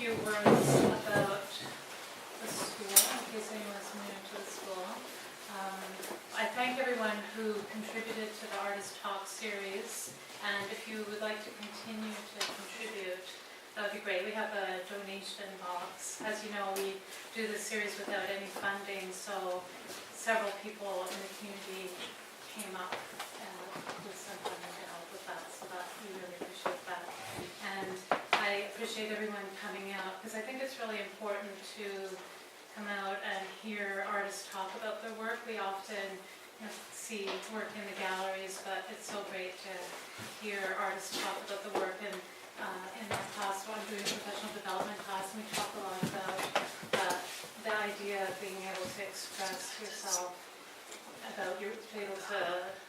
few words about the school, in case anyone's new to the school. I thank everyone who contributed to the Artist Talk series, and if you would like to continue to contribute, that would be great. We have a donation box. As you know, we do this series without any funding, so several people in the community came up with some funding to help with that, so that we really appreciate that. And I appreciate everyone coming out, because I think it's really important to come out and hear artists talk about their work. We often see work in the galleries, but it's so great to hear artists talk about the work. And in my class, I'm doing a professional development class, and we talk a lot about the idea of being able to express yourself, about being able to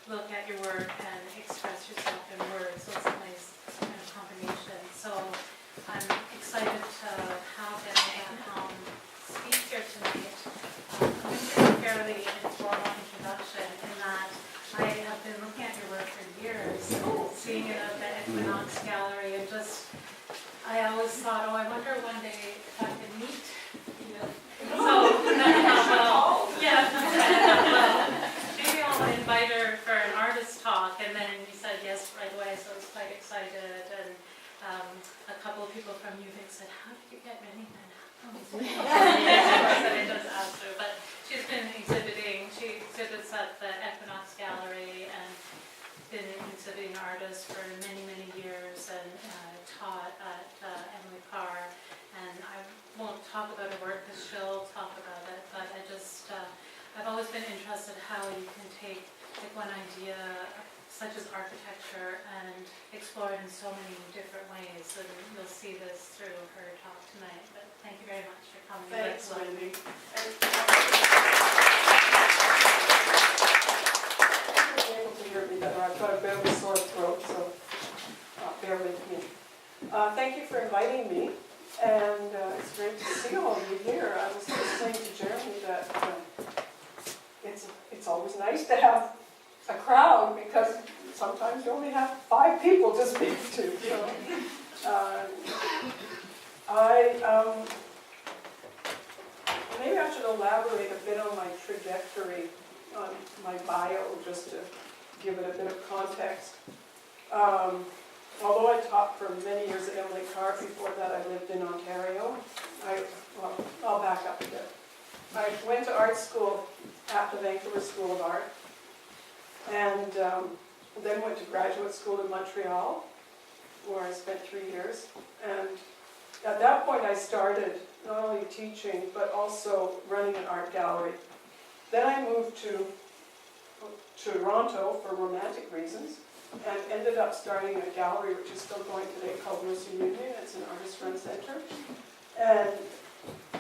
look at your work and express yourself in words. So it's a nice kind of combination. So I'm excited to have Renee Van Halm speak here tonight. I'm going to do a fairly informal introduction in that I have been looking at your work for years, seeing it at the Equinox Gallery, and just, I always thought, oh, I wonder one day if I can meet you. So, maybe I'll invite her for an artist talk, and then you said yes right away, so I was quite excited. And a couple of people from UVic said, how did you get Renee Van Halm? I just asked her, but she's been exhibiting. She exhibits at the Equinox Gallery and been exhibiting artists for many, many years, and taught at Emmanuel. And I won't talk about her work because she'll talk about it, but I just, I've always been interested how you can take like one idea such as architecture and explore it in so many different ways, and you'll see this through her talk tonight. But thank you very much for coming. Thanks, Wendy. You're able to hear me better. I've got a bit of a sore throat, so bear with me. Thank you for inviting me, and it's great to see all of you here. I was just saying to Jeremy that it's always nice to have a crowd, because sometimes you only have 5 people to speak to. So, maybe I should elaborate a bit on my trajectory, on my bio, just to give it a bit of context. Although I taught for many years at Emily Carr, before that I lived in Ontario. I'll back up a bit. I went to art school at the Vancouver School of Art, and then went to graduate school in Montreal, where I spent 3 years. And at that point I started not only teaching, but also running an art gallery. Then I moved to Toronto for romantic reasons, and ended up starting a gallery which is still going today, called Mercy Union. It's an artist-run center. And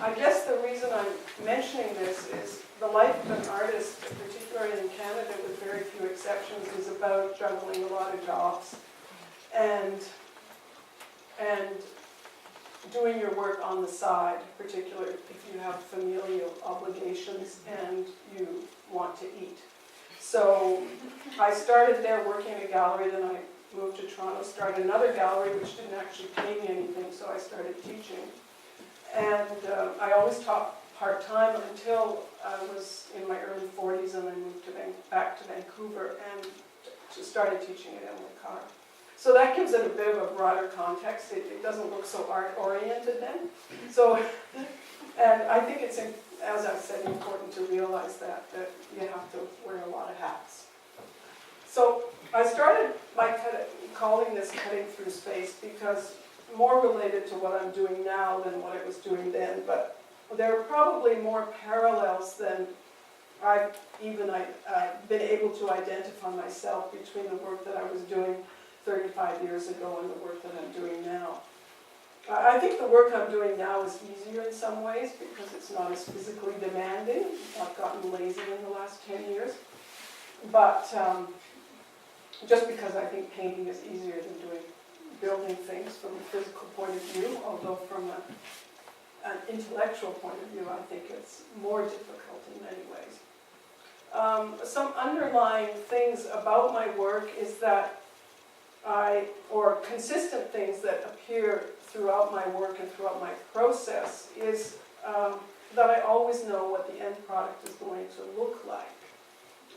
I guess the reason I'm mentioning this is the life of an artist, particularly in Canada with very few exceptions, is about juggling a lot of jobs and doing your work on the side, particularly if you have familial obligations and you want to eat. So I started there working in a gallery, then I moved to Toronto, started another gallery which didn't actually pay me anything, so I started teaching. And I always taught part-time until I was in my early 40s, and I moved back to Vancouver and started teaching at Emily Carr. So that gives it a bit of a broader context. It doesn't look so art-oriented then. So, and I think it's, as I've said, important to realize that you have to wear a lot of hats. So I started by calling this cutting through space, because more related to what I'm doing now than what I was doing then, but there are probably more parallels than I've even been able to identify myself between the work that I was doing 35 years ago and the work that I'm doing now. I think the work I'm doing now is easier in some ways because it's not as physically demanding. I've gotten lazy in the last 10 years. But just because I think painting is easier than building things from a physical point of view, although from an intellectual point of view, I think it's more difficult in many ways. Some underlying things about my work is that or consistent things that appear throughout my work and throughout my process is that I always know what the end product is going to look like.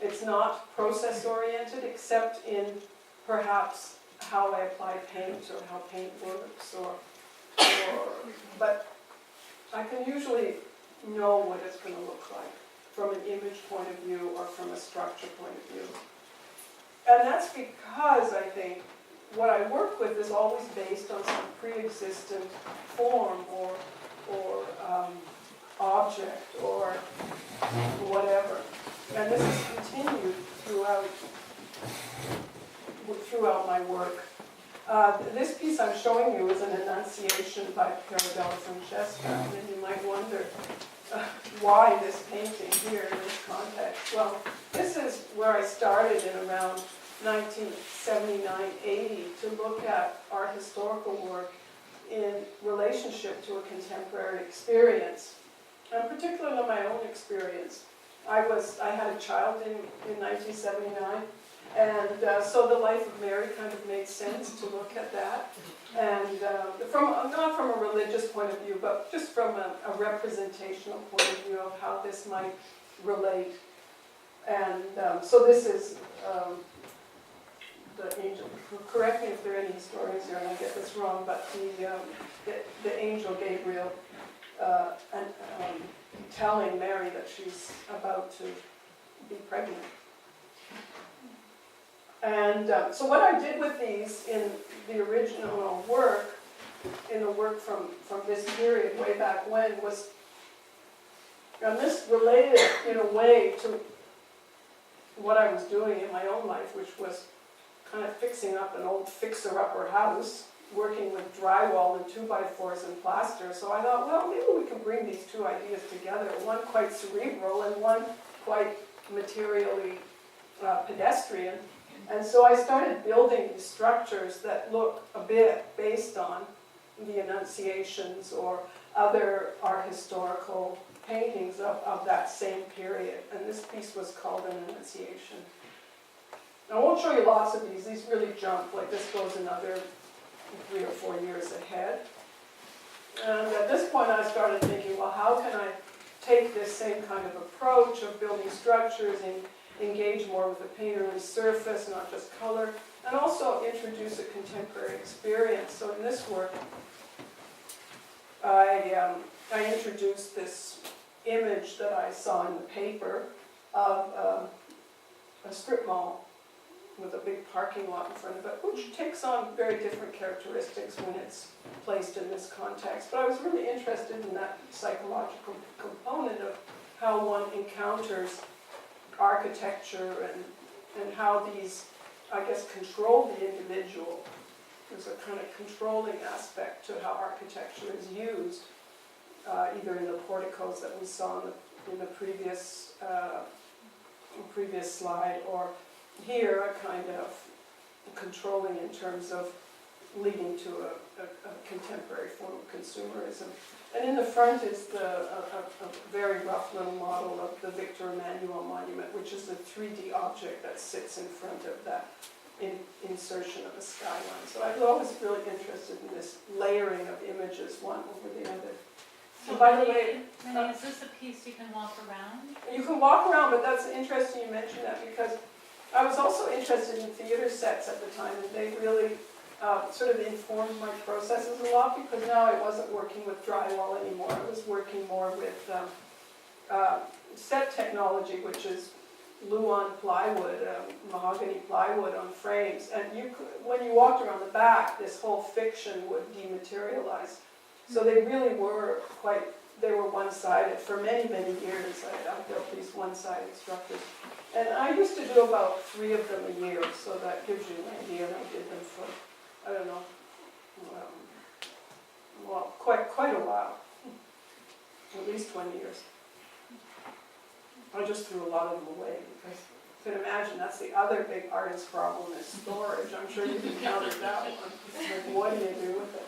It's not process-oriented, except in perhaps how I apply paint or how paint works, but I can usually know what it's going to look like from an image point of view or from a structure point of view. And that's because I think what I work with is always based on some pre-existent form or object or whatever. And this is continued throughout my work. This piece I'm showing you is an Annunciation by Paradella Francesca, and you might wonder why this painting here in this context. Well, this is where I started in around 1979-80 to look at art historical work in relationship to a contemporary experience, and particularly my own experience. I had a child in 1979, and so the life of Mary kind of made sense to look at that, and not from a religious point of view, but just from a representational point of view of how this might relate. And so this is the angel. Correct me if there are any historians here and I get this wrong, but the angel Gabriel telling Mary that she's about to be pregnant. And so what I did with these in the original work, in the work from this period way back when, was, and this related in a way to what I was doing in my own life, which was kind of fixing up an old fixer-upper house, working with drywall and 2x4s and plaster. So I thought, well, maybe we can bring these two ideas together, one quite cerebral and one quite materially pedestrian. And so I started building these structures that look a bit based on the Annunciations or other art historical paintings of that same period. And this piece was called an Annunciation. I won't show you lots of these. These really jump. Like this goes another 3 or 4 years ahead. And at this point I started thinking, well, how can I take this same kind of approach of building structures and engage more with the painterly surface, not just color, and also introduce a contemporary experience. So in this work, I introduced this image that I saw in the paper of a strip mall with a big parking lot in front of it, which takes on very different characteristics when it's placed in this context. But I was really interested in that psychological component of how one encounters architecture and how these, I guess, control the individual. There's a kind of controlling aspect to how architecture is used, either in the porticos that we saw in the previous slide, or here a kind of controlling in terms of leading to a contemporary form of consumerism. And in the front is a very rough little model of the Victor Emmanuel monument, which is a 3D object that sits in front of that insertion of a skyline. So I was always really interested in this layering of images, one over the other. So and by the way, Renee, is this a piece you can walk around? you can walk around, but that's interesting you mentioned that, because I was also interested in theater sets at the time, and they really sort of informed my processes a lot, because now I wasn't working with drywall anymore. I was working more with set technology, which is Luan plywood, mahogany plywood on frames. And when you walked around the back, this whole fiction would dematerialize. So they really were they were one-sided. For many, many years, I built these one-sided structures. And I used to do about 3 of them a year, so that gives you an idea. And I did them for, I don't know, well, quite a while, at least 20 years. I just threw a lot of them away, because you can imagine that's the other big artist problem is storage. I'm sure you've encountered that one. Like, what do you do with it?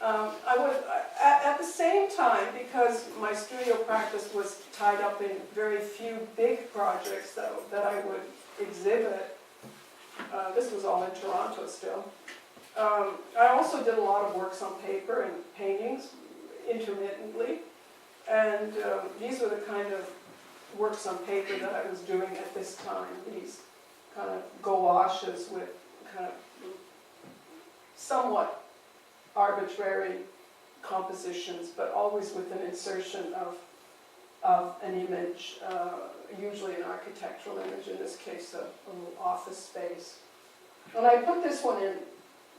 At the same time, because my studio practice was tied up in very few big projects that I would exhibit, This was all in Toronto still. I also did a lot of works on paper and paintings intermittently. And these were the kind of works on paper that I was doing at this time. These kind of gouaches with kind of somewhat arbitrary compositions, but always with an insertion of an image, usually an architectural image, in this case a little office space. And I put this one in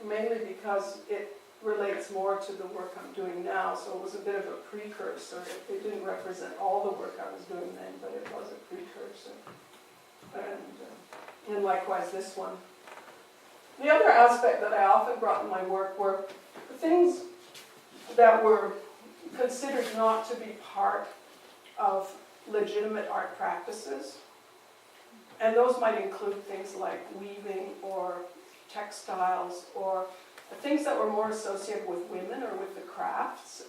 mainly because it relates more to the work I'm doing now, so it was a bit of a precursor. It didn't represent all the work I was doing then, but it was a precursor. And likewise this one. The other aspect that I often brought in my work were things that were considered not to be part of legitimate art practices. And those might include things like weaving or textiles or things that were more associated with women or with the crafts.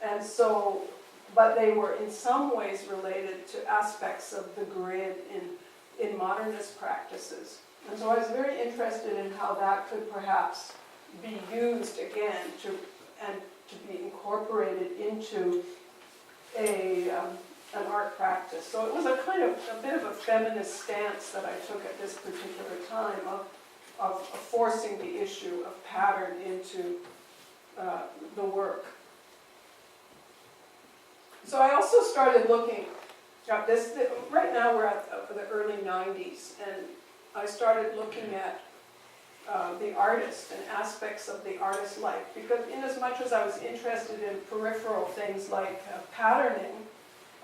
And so, but they were in some ways related to aspects of the grid in modernist practices. And so I was very interested in how that could perhaps be used again to be incorporated into an art practice. So it was a bit of a feminist stance that I took at this particular time of forcing the issue of pattern into the work. So I also started looking at this. Right now we're at the early 90s, and I started looking at the artist and aspects of the artist's life, because in as much as I was interested in peripheral things like patterning,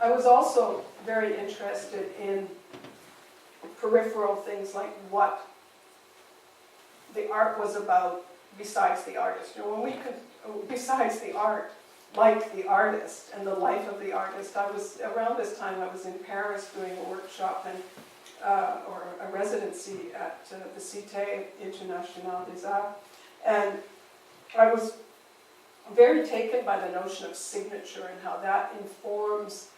I was also very interested in peripheral things like what the art was about besides the artist. You know, when we could, besides the art, like the artist and the life of the artist. Around this time I was in Paris doing a workshop and or a residency at the Cité Internationale des Arts, and I was very taken by the notion of signature and how that informs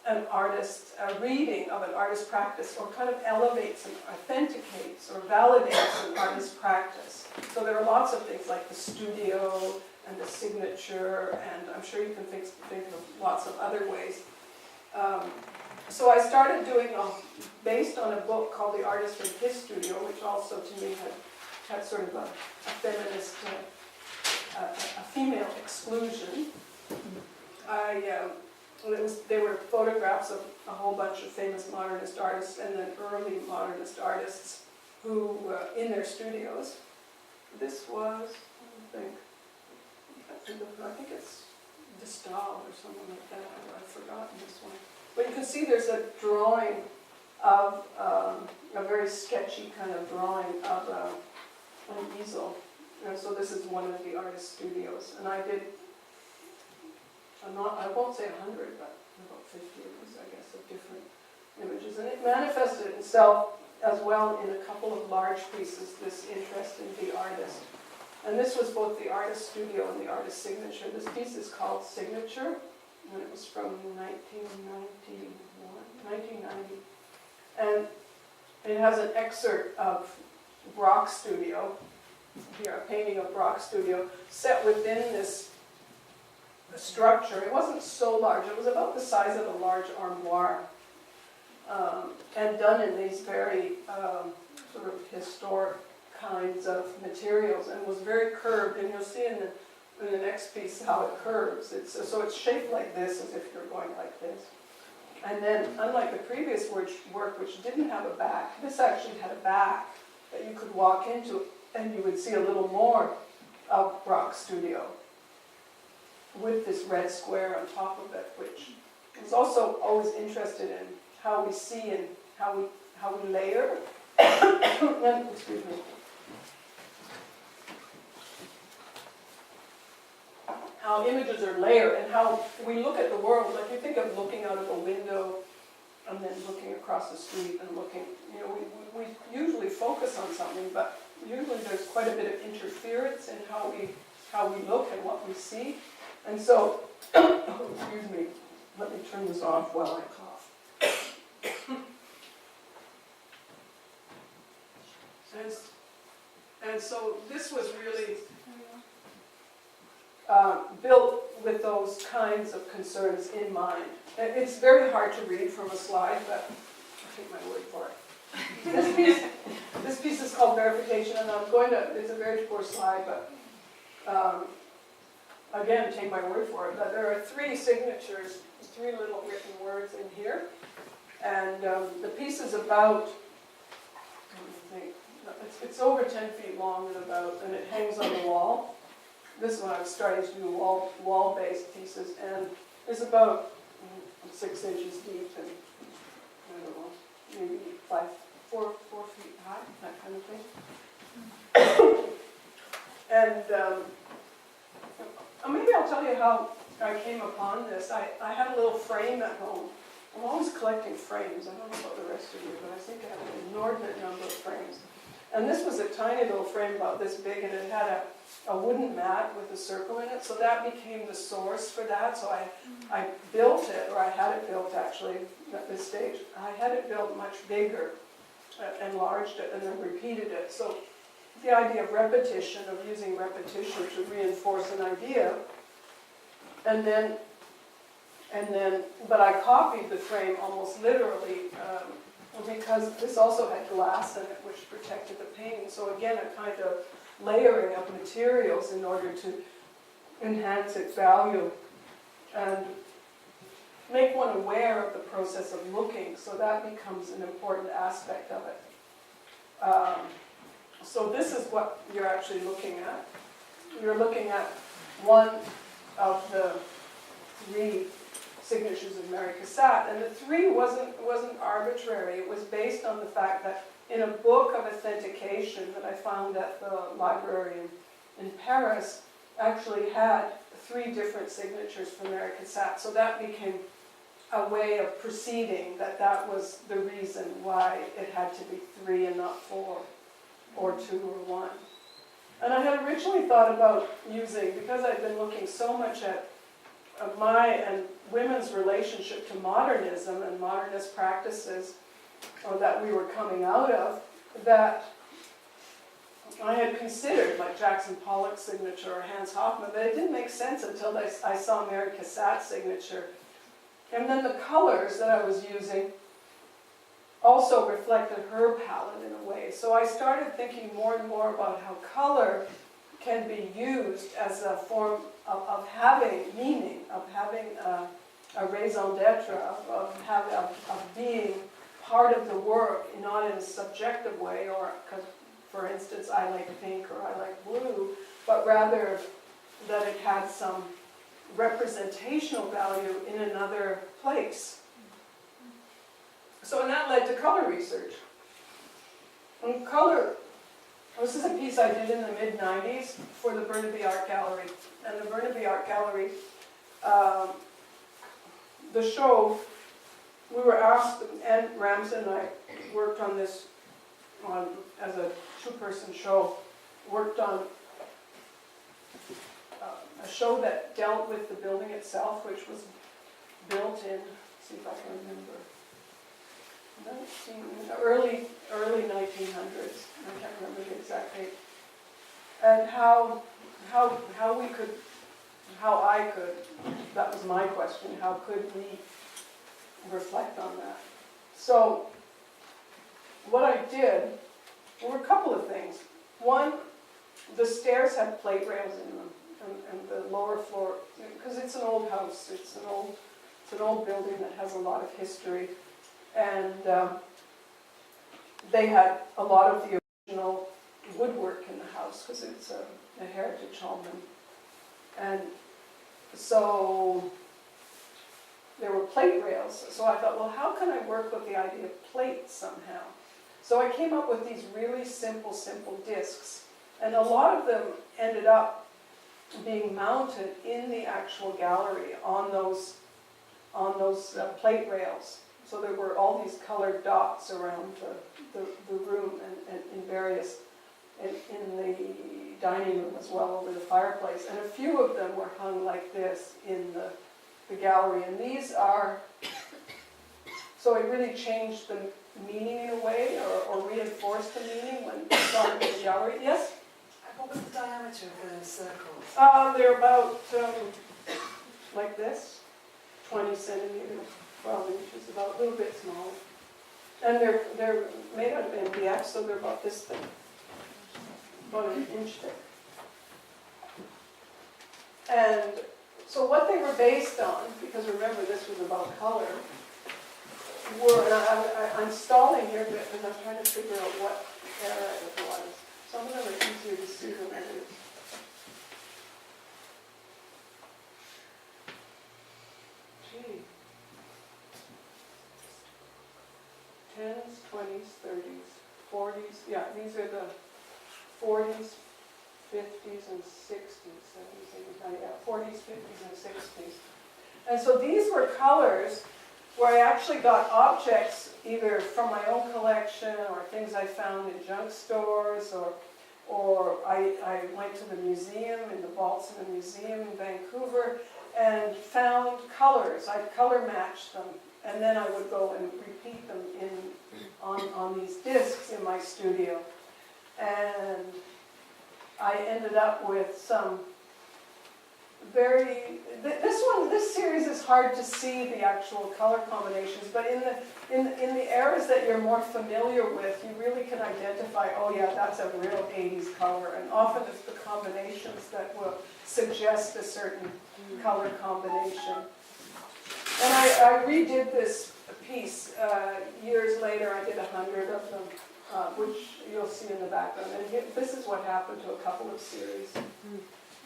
an artist's reading of an artist's practice, or kind of elevates and authenticates or validates an artist's practice. So there are lots of things like the studio and the signature, and I'm sure you can think of lots of other ways. So I started doing, based on a book called The Artist in His Studio, which also to me had sort of a feminist, a female exclusion. They were photographs of a whole bunch of famous modernist artists and then early modernist artists who, in their studios. This was, I think it's De Stael or something like that. I've forgotten this one. But you can see there's a drawing of a very sketchy kind of drawing of an easel. And so this is one of the artist studios. And I did, I won't say 100, but about 50 of these, I guess, of different images. And it manifested itself as well in a couple of large pieces, this interest in the artist. And this was both the artist studio and the artist signature. This piece is called Signature, and it was from 1990. And it has an excerpt of Brock's studio, here, a painting of Brock's studio, set within this structure. It wasn't so large, it was about the size of a large armoire, and done in these very sort of historic kinds of materials, and was very curved, and you'll see in the next piece how it curves. So it's shaped like this, as if you're going like this. And then, unlike the previous work, which didn't have a back, this actually had a back that you could walk into, and you would see a little more of Brock's studio with this red square on top of it, which is also always interested in how we see and how we layer. And, excuse me. How images are layered and how we look at the world. Like you think of looking out of a window and then looking across the street and looking, you know, we usually focus on something, but usually there's quite a bit of interference in how we look and what we see. And so, excuse me, let me turn this off while I cough. And so this was really built with those kinds of concerns in mind. And it's very hard to read from a slide, but I'll take my word for it. This piece is called verification, and it's a very poor slide, but again, take my word for it. But there are 3 signatures, 3 little written words in here. And the piece is about, let me think, it's over 10 feet long and it hangs on the wall. This one I'm starting to do wall-based pieces, and it's about 6 inches deep and, I don't know, maybe 4 feet high, that kind of thing. And maybe I'll tell you how I came upon this. I had a little frame at home. I'm always collecting frames. I don't know about the rest of you, but I think I have an inordinate number of frames. And this was a tiny little frame about this big, and it had a wooden mat with a circle in it, so that became the source for that. So I built it, or I had it built actually at this stage. I had it built much bigger, enlarged it, and then repeated it. So the idea of repetition, of using repetition to reinforce an idea, but I copied the frame almost literally, because this also had glass in it which protected the painting. So again, a kind of layering of materials in order to enhance its value and make one aware of the process of looking, so that becomes an important aspect of it. So this is what you're actually looking at. You're looking at one of the 3 signatures of Mary Cassatt, and the 3 wasn't arbitrary. It was based on the fact that in a book of authentication that I found at the library in Paris, actually had 3 different signatures for Mary Cassatt. So that became a way of proceeding, that was the reason why it had to be 3 and not 4 or 2 or 1. And I had originally thought about using, because I'd been looking so much at my and women's relationship to modernism and modernist practices that we were coming out of, that I had considered like Jackson Pollock's signature or Hans Hofmann, but it didn't make sense until I saw Mary Cassatt's signature. And then the colors that I was using also reflected her palette in a way. So I started thinking more and more about how color can be used as a form of having meaning, of having a raison d'etre, of being part of the work, not in a subjective way, or because, for instance, I like pink or I like blue, but rather that it had some representational value in another place. So, and that led to color research. And color, this is a piece I did in the mid-90s for the Burnaby Art Gallery. And the Burnaby Art Gallery, the show, we were asked, and Ramsden and I worked on this as a 2-person show, worked on a show that dealt with the building itself, which was built in, let's see if I can remember, early 1900s. I can't remember the exact date. And how I could, that was my question, how could we reflect on that? So what I did, there were a couple of things. One, the stairs had plate rails in them, and the lower floor, because it's an old house, it's an old building that has a lot of history, and they had a lot of the original woodwork in the house because it's a heritage home, and so there were plate rails. So I thought, well, how can I work with the idea of plates somehow? So I came up with these really simple discs, and a lot of them ended up being mounted in the actual gallery on those plate rails. So there were all these colored dots around the room and in various, in the dining room as well, over the fireplace. And a few of them were hung like this in the gallery. And these are, So it really changed the meaning in a way, or reinforced the meaning when you saw it in the gallery. Yes? What was the diameter of those circles? They're about like this, 20 centimeters, 12 inches, about a little bit smaller. And they're made out of MDF, so they're about this thick, about an inch thick. And so what they were based on, because remember this was about color, were, and I'm stalling here a bit because I'm trying to figure out what era it was. Some of them are easier to see than others. Gee. 10s, 20s, 30s, 40s. Yeah, these are the 40s, 50s, and 60s. 70s, 80s, 90s, yeah, 40s, 50s, and 60s. And so these were colors where I actually got objects either from my own collection or things I found in junk stores, or I went to the museum, in the vaults of the museum in Vancouver, and found colors. I'd color match them, and then I would go and repeat them on these discs in my studio. And I ended up with some this series is hard to see the actual color combinations, but in the eras that you're more familiar with, you really can identify, oh yeah, that's a real 80s color, and often it's the combinations that will suggest a certain color combination. And I redid this piece years later. I did 100 of them, which you'll see in the background. And this is what happened to a couple of series.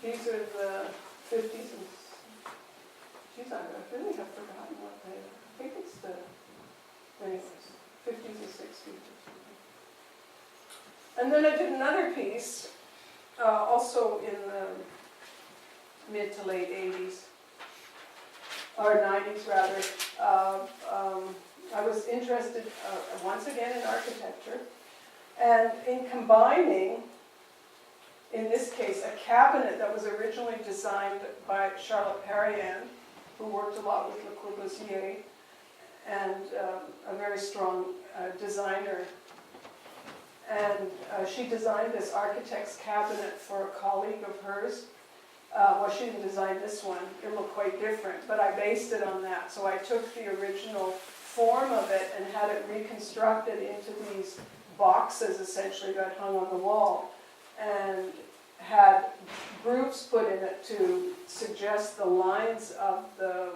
These are the 50s and, geez, I really have forgotten what they are. I think it's the, anyways, 50s and 60s. And then I did another piece, also in the mid to late 80s, or 90s rather. I was interested once again in architecture, and in combining, in this case, a cabinet that was originally designed by Charlotte Perriand, who worked a lot with Le Corbusier, and a very strong designer. And she designed this architect's cabinet for a colleague of hers. Well, she didn't design this one. It looked quite different, but I based it on that. So I took the original form of it and had it reconstructed into these boxes, essentially, that hung on the wall, and had grooves put in it to suggest the lines of the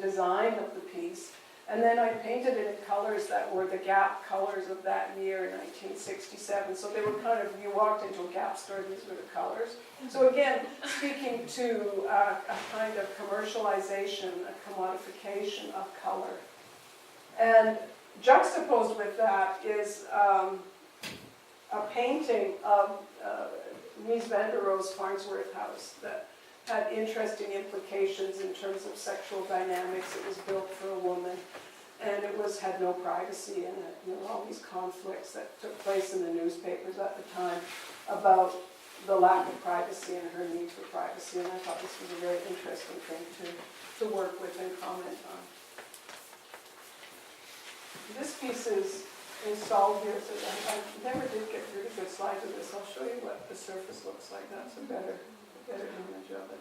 design of the piece. And then I painted it in colors that were the Gap colors of that year in 1967. So they were kind of, you walked into a Gap store, these were the colors. So again, speaking to a kind of commercialization, a commodification of color. And juxtaposed with that is a painting of Mies van der Rohe's Farnsworth House that had interesting implications in terms of sexual dynamics. It was built for a woman, and it had no privacy in it. There were all these conflicts that took place in the newspapers at the time about the lack of privacy and her need for privacy, and I thought this was a very interesting thing to work with and comment on. This piece is installed here, so I never did get really good slides of this. I'll show you what the surface looks like. That's a better image of it.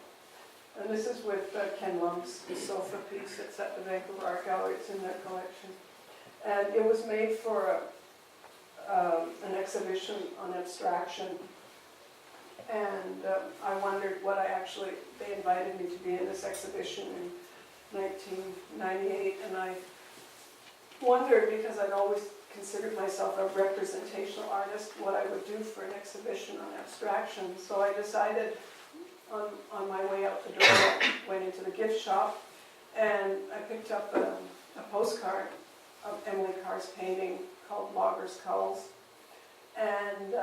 And this is with Ken Lum's sofa piece. It's at the Vancouver Art Gallery. It's in their collection. And it was made for an exhibition on abstraction. And I wondered what they invited me to be in this exhibition in 1998. And I wondered, because I'd always considered myself a representational artist, what I would do for an exhibition on abstraction. So I decided on my way out the door, I went into the gift shop, and I picked up a postcard of Emily Carr's painting called Loggers' Culls. And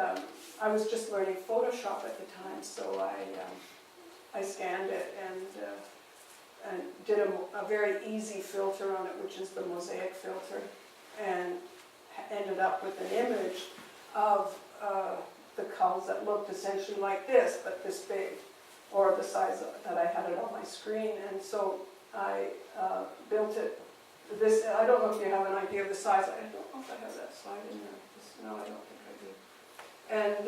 I was just learning Photoshop at the time, so I scanned it and did a very easy filter on it, which is the mosaic filter, and ended up with an image of the culls that looked essentially like this, but this big, or the size that I had it on my screen. And so I built it this, I don't know if you have an idea of the size. I don't know if I have that slide in there. No, I don't think I do. And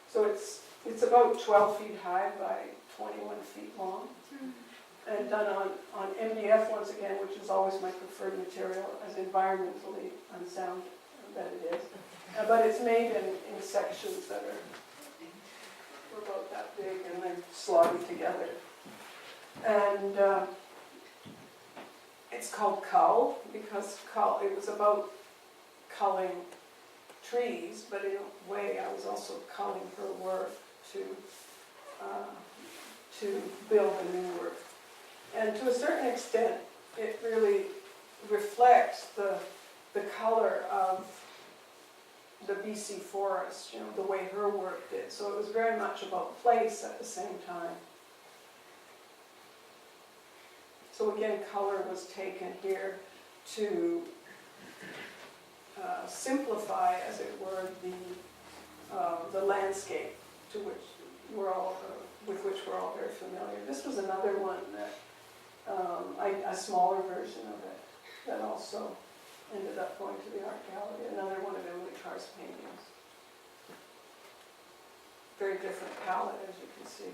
so it's about 12 feet high by 21 feet long. And done on MDF once again, which is always my preferred material, as environmentally unsound that it is. But it's made in sections that are about that big, and they're slotted together. And it's called cull, because it was about culling trees, but in a way I was also culling her work to build a new work. And to a certain extent, it really reflects the color of the BC forest, the way her work did. So it was very much about place at the same time. So again, color was taken here to simplify, as it were, the landscape to which with which we're all very familiar. This was another one that a smaller version of it that also ended up going to the art gallery. Another one of Emily Carr's paintings. Very different palette, as you can see.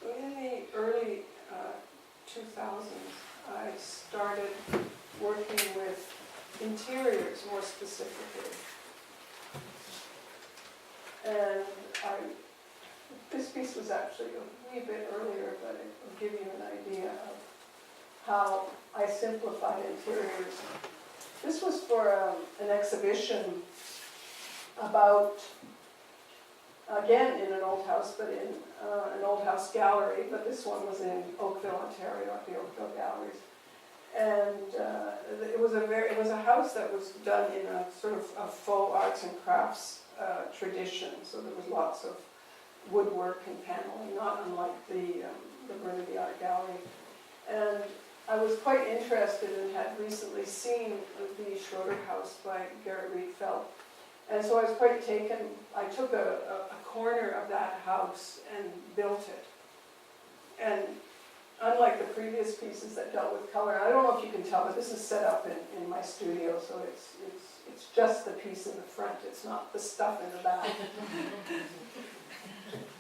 So in the early 2000s, I started working with interiors more specifically. And this piece was actually a wee bit earlier, but it will give you an idea of how I simplified interiors. This was for an exhibition about, again, in an old house, but in an old house gallery, but this one was in Oakville, Ontario, at the Oakville Galleries. And it was a house that was done in a sort of a faux arts and crafts tradition. So there was lots of woodwork and paneling, not unlike the Burnaby Art Gallery. And I was quite interested and had recently seen the Schroeder House by Gerrit Rietveld. And so I was quite taken. I took a corner of that house and built it. And unlike the previous pieces that dealt with color, I don't know if you can tell, but this is set up in my studio, so it's just the piece in the front. It's not the stuff in the back.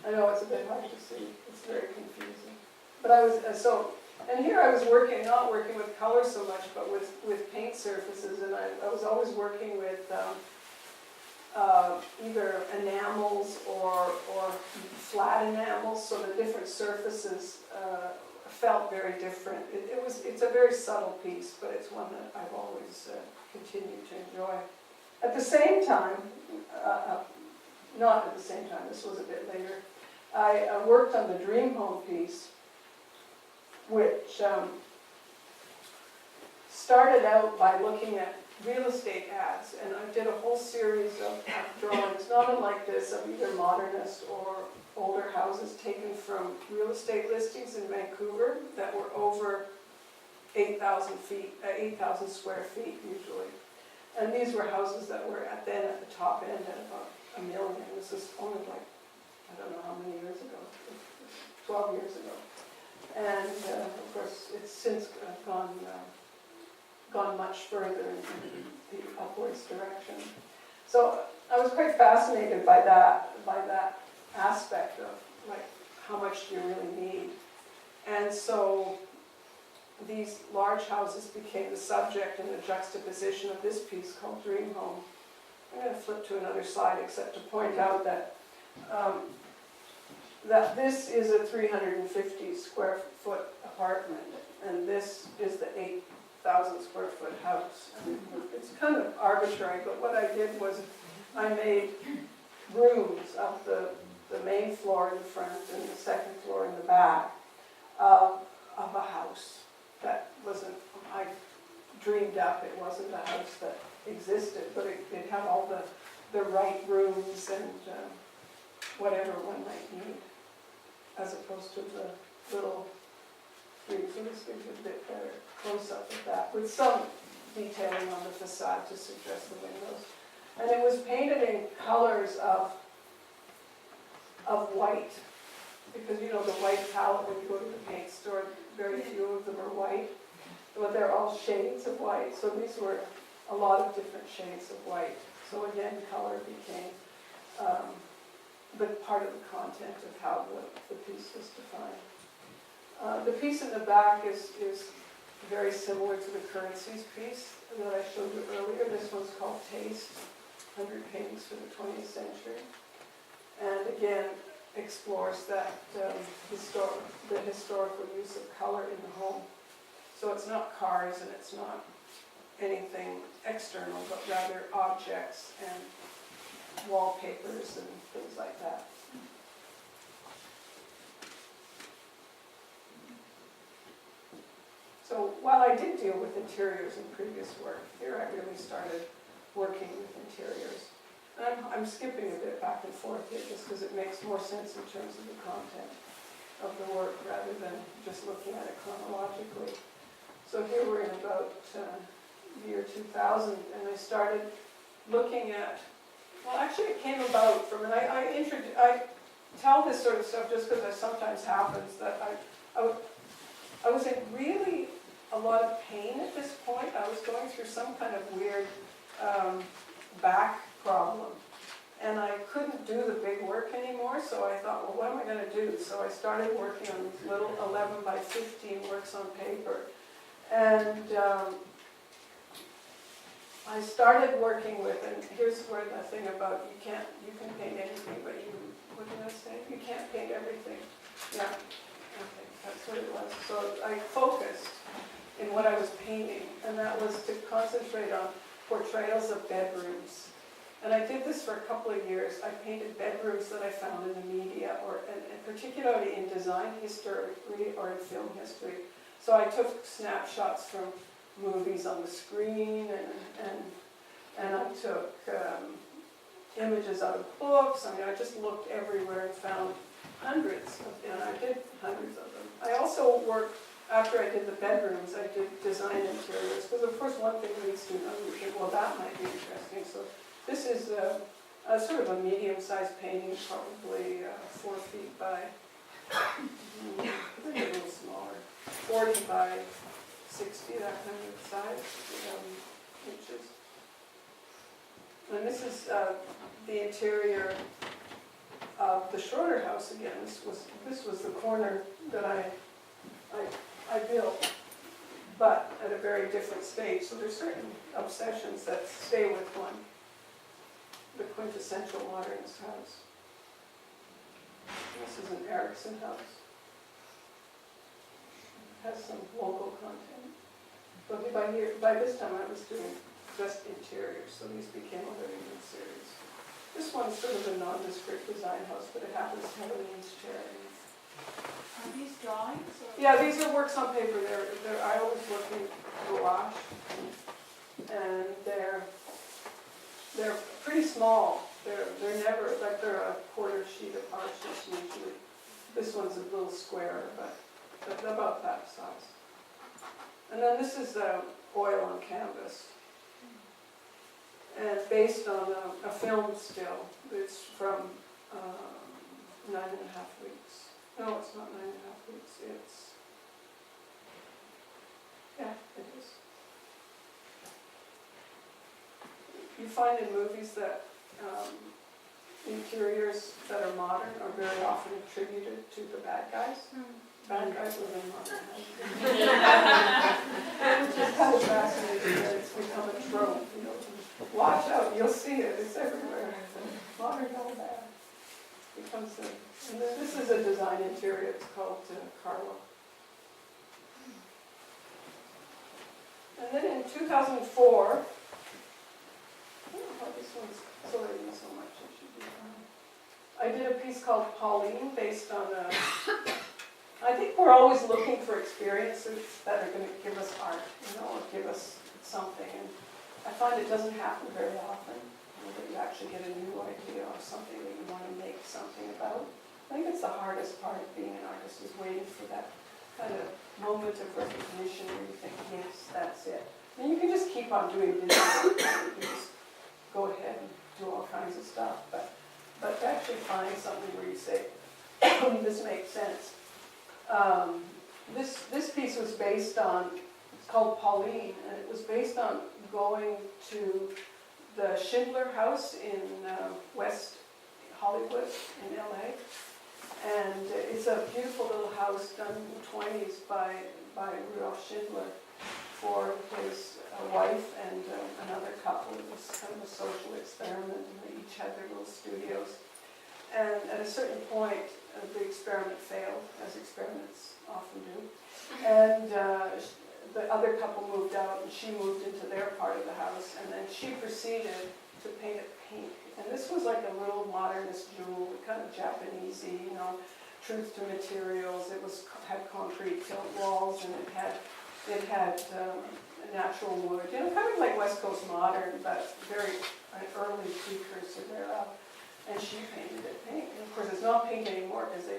I know it's a bit hard to see. It's very confusing. But I was, and here I was not working with color so much, but with paint surfaces, and I was always working with either enamels or flat enamels, so the different surfaces felt very different. It's a very subtle piece, but it's one that I've always continued to enjoy. At the same time, not at the same time, this was a bit later, I worked on the Dream Home piece, which started out by looking at real estate ads, and I did a whole series of drawings, not unlike this, of either modernist or older houses taken from real estate listings in Vancouver that were over 8,000 square feet usually. And these were houses that were at the top end at about $1 million. This is only like, I don't know how many years ago, 12 years ago. And of course, it's since gone much further in the upwards direction. So I was quite fascinated by that aspect of like how much do you really need. And so these large houses became the subject and the juxtaposition of this piece called Dream Home. I'm going to flip to another slide except to point out that that this is a 350 square foot apartment, and this is the 8,000 square foot house. And it's kind of arbitrary, but what I did was I made rooms of the main floor in the front and the second floor in the back of a house that wasn't, I dreamed up, it wasn't a house that existed, but it had all the right rooms and whatever one might need, as opposed to the little room. So this gives you a bit better close-up of that, with some detailing on the facade to suggest the windows. And it was painted in colors of white because you know the white palette, when you go to the paint store, very few of them are white, but they're all shades of white. So these were a lot of different shades of white. So again, color became the part of the content of how the piece was defined. The piece in the back is very similar to the currencies piece that I showed you earlier. This one's called Taste, 100 Paintings for the 20th Century. And again, explores that the historical use of color in the home. So it's not cars and it's not anything external, but rather objects and wallpapers and things like that. So while I did deal with interiors in previous work, here I really started working with interiors. And I'm skipping a bit back and forth here just because it makes more sense in terms of the content of the work rather than just looking at it chronologically. So here we're in about year 2000, and I started looking at, well, actually it came about from, and I tell this sort of stuff just because it sometimes happens that I was in really a lot of pain at this point. I was going through some kind of weird back problem, and I couldn't do the big work anymore, so I thought, well, what am I going to do? So I started working on these little 11 by 15 works on paper, and I started working with, and here's where the thing about you can paint anything, but what did I say? You can't paint everything. Yeah, okay, that's what it was. So I focused in what I was painting, and that was to concentrate on portrayals of bedrooms. And I did this for a couple of years. I painted bedrooms that I found in the media, and particularly in design history or in film history. So I took snapshots from movies on the screen, and I took images out of books. I mean, I just looked everywhere and found hundreds of them, and I did hundreds of them. I also worked, after I did the bedrooms, I did design interiors, because of course one thing leads to another. You think, well, that might be interesting. So this is a sort of a medium-sized painting, probably 4 feet by, a little smaller, 40 by 60, that kind of size, inches. And this is the interior of the Schroeder house again. This was the corner that I built, but at a very different stage. So there's certain obsessions that stay with one. The quintessential modernist house. This is an Erickson house. It has some local content. But by this time I was doing just interiors, so these became a very good series. This one's sort of a nondescript design house, but it happens to have a Leeds chair in it. Are these drawings? Or? Yeah, these are works on paper. I always work in gouache, and they're pretty small. They're never, like they're a quarter sheet of harshness usually. This one's a little squarer, but about that size. And then this is oil on canvas, and based on a film still. It's from 9.5 weeks. No, it's not 9.5 weeks. It's, yeah, it is. You find in movies that interiors that are modern are very often attributed to the bad guys. Bad guys live in modern houses. Which is kind of fascinating that it's become a trope. You know, watch out, you'll see it. It's everywhere. Modern all bad. Becomes and then this is a design interior. It's called Carlo. And then in 2004. This one's sorting so much, it should be fine. I did a piece called Pauline based on I think we're always looking for experiences that are going to give us art, or give us something. And I find it doesn't happen very often, that you actually get a new idea or something that you want to make something about. I think it's the hardest part of being an artist, is waiting for that kind of moment of recognition where you think, yes, that's it. And you can just keep on doing business. You can just go ahead and do all kinds of stuff, but to actually find something where you say, this makes sense. This piece was based on, it's called Pauline, and it was based on going to the Schindler House in West Hollywood in LA. And it's a beautiful little house done in the 20s by Rudolf Schindler for his wife and another couple. It was kind of a social experiment, and they each had their little studios. And at a certain point, the experiment failed, as experiments often do. And the other couple moved out, and she moved into their part of the house, and then she proceeded to paint it pink. And this was like a real modernist jewel, kind of Japanesey, you know, truth to materials. It had concrete tilt walls, and it had natural wood, you know, kind of like West Coast modern, but very an early precursor thereof. And she painted it pink. And of course, it's not pink anymore because they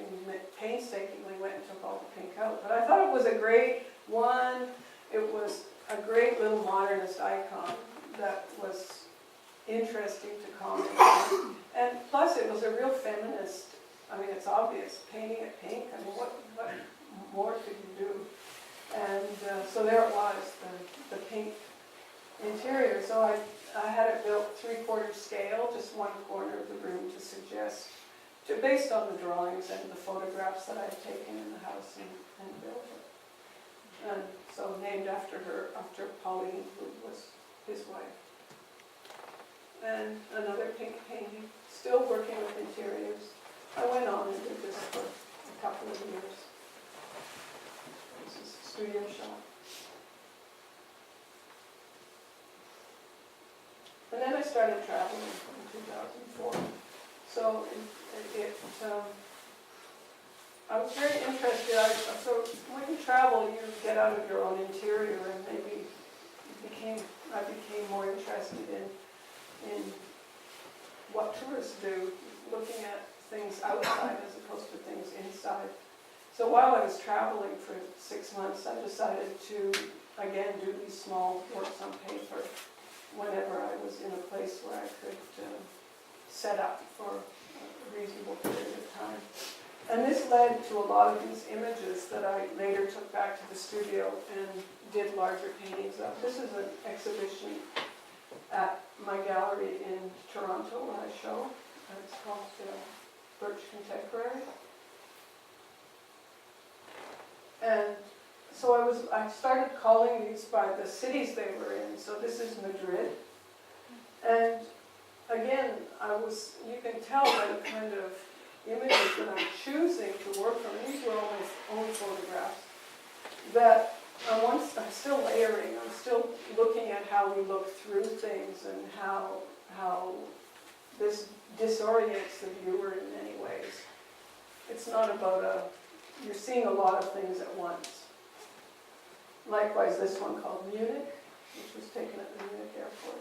painstakingly went and took all the pink out. But I thought it was a great one. It was a great little modernist icon that was interesting to comment on. And plus, it was a real feminist. I mean, it's obvious, painting it pink. I mean, what more could you do? And so there it was, the pink interior. So I had it built 3/4 scale, just one corner of the room to suggest, based on the drawings and the photographs that I'd taken in the house and built it. And so named after her, after Pauline, who was his wife. And another pink painting, still working with interiors. I went on and did this for a couple of years. This is a studio shop. And then I started traveling in 2004. So I was very interested. So when you travel, you get out of your own interior, and maybe I became more interested in what tourists do, looking at things outside as opposed to things inside. So while I was traveling for 6 months, I decided to, again, do these small works on paper whenever I was in a place where I could set up for a reasonable period of time. And this led to a lot of these images that I later took back to the studio and did larger paintings of. This is an exhibition at my gallery in Toronto where I show. It's called Birch Contemporary. And so I started calling these by the cities they were in. So this is Madrid. And again, you can tell by the kind of images that I'm choosing to work from. These were all my own photographs. That I'm still layering. I'm still looking at how we look through things and how this disorients the viewer in many ways. It's not about you're seeing a lot of things at once. Likewise, this one called Munich, which was taken at the Munich airport.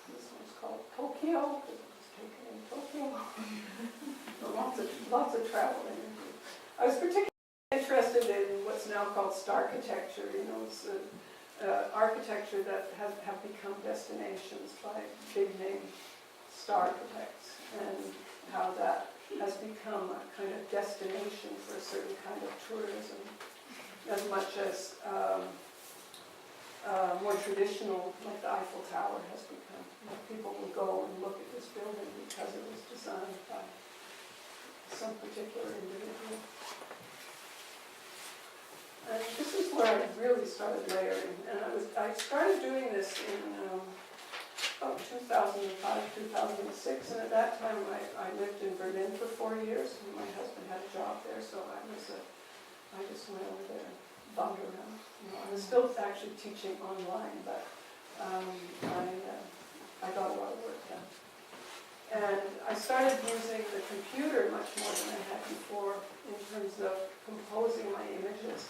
This one's called Tokyo, because it was taken in Tokyo. lots of travel imagery. I was particularly interested in what's now called starchitecture. You know, it's architecture that have become destinations by big name star architects, and how that has become a kind of destination for a certain kind of tourism, as much as more traditional, like the Eiffel Tower has become. You know, people will go and look at this building because it was designed by some particular individual. And this is where I really started layering, and I started doing this in about 2005, 2006, and at that time I lived in Berlin for 4 years, and my husband had a job there, so I just went over there and bummed around. You know, I was still actually teaching online, but I got a lot of work done. And I started using the computer much more than I had before in terms of composing my images.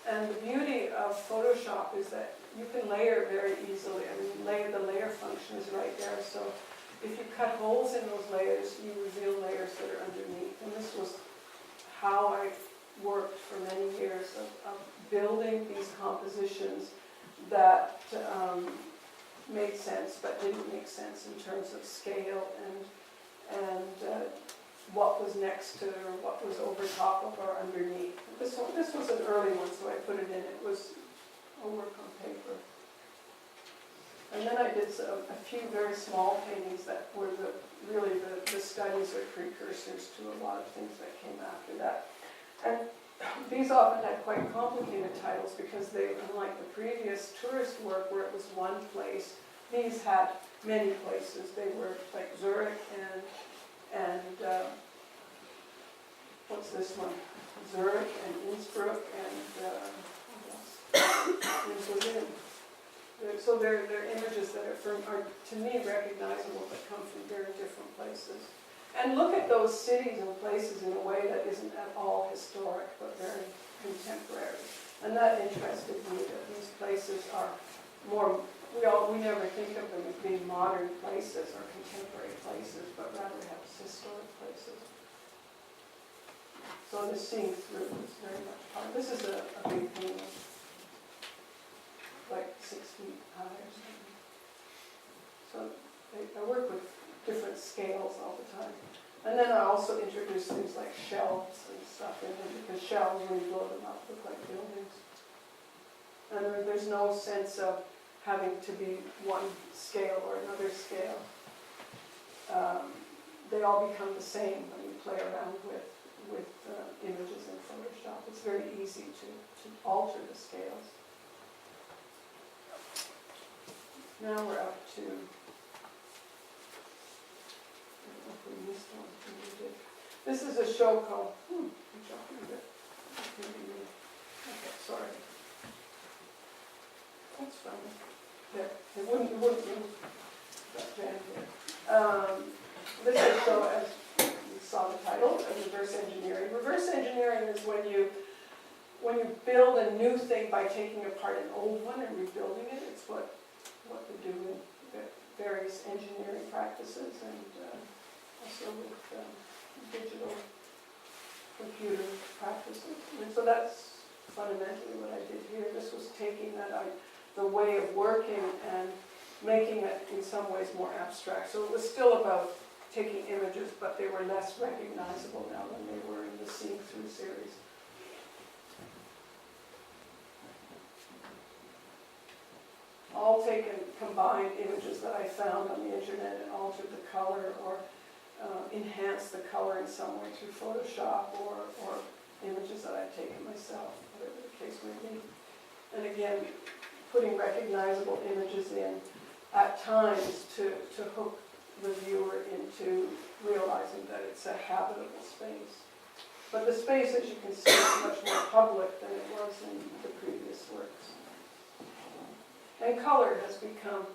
And the beauty of Photoshop is that you can layer very easily. I mean, the layer function is right there. So if you cut holes in those layers, you reveal layers that are underneath. And this was how I worked for many years of building these compositions that made sense, but didn't make sense in terms of scale and what was next to it or what was over top of or underneath. This was an early one, so I put it in. It was a work on paper. And then I did a few very small paintings that were really the studies or precursors to a lot of things that came after that. And these often had quite complicated titles because they, unlike the previous tourist work where it was one place, these had many places. They were like Zurich and what's this one? Zurich and Innsbruck and Berlin. So they're images that are to me recognizable but come from very different places. And look at those cities and places in a way that isn't at all historic but very contemporary. And that interested me, that these places are more, we never think of them as being modern places or contemporary places, but rather have historic places. So the seeing through is very much part. This is a big painting, like 6 feet high or something. So I work with different scales all the time. And then I also introduce things like shelves and stuff in them, because shelves, when you blow them up, look like buildings. And there's no sense of having to be one scale or another scale. They all become the same when you play around with images in Photoshop. It's very easy to alter the scales. Now we're up to, I don't know if we missed one. We did. This is a show called, I'm jumping a bit. Okay, sorry. That's funny. There, it wouldn't move that jam here. This is a show, as you saw the title, of reverse engineering. Reverse engineering is when you build a new thing by taking apart an old one and rebuilding it. It's what they do in various engineering practices and also with digital computer practices. And so that's fundamentally what I did here. This was taking the way of working and making it in some ways more abstract. So it was still about taking images, but they were less recognizable now than they were in the Seeing Through series. All taken combined images that I found on the internet and altered the color or enhanced the color in some way through Photoshop or images that I've taken myself, whatever the case may be. And again, putting recognizable images in at times to hook the viewer into realizing that it's a habitable space. But the space, as you can see, is much more public than it was in the previous works. And color has become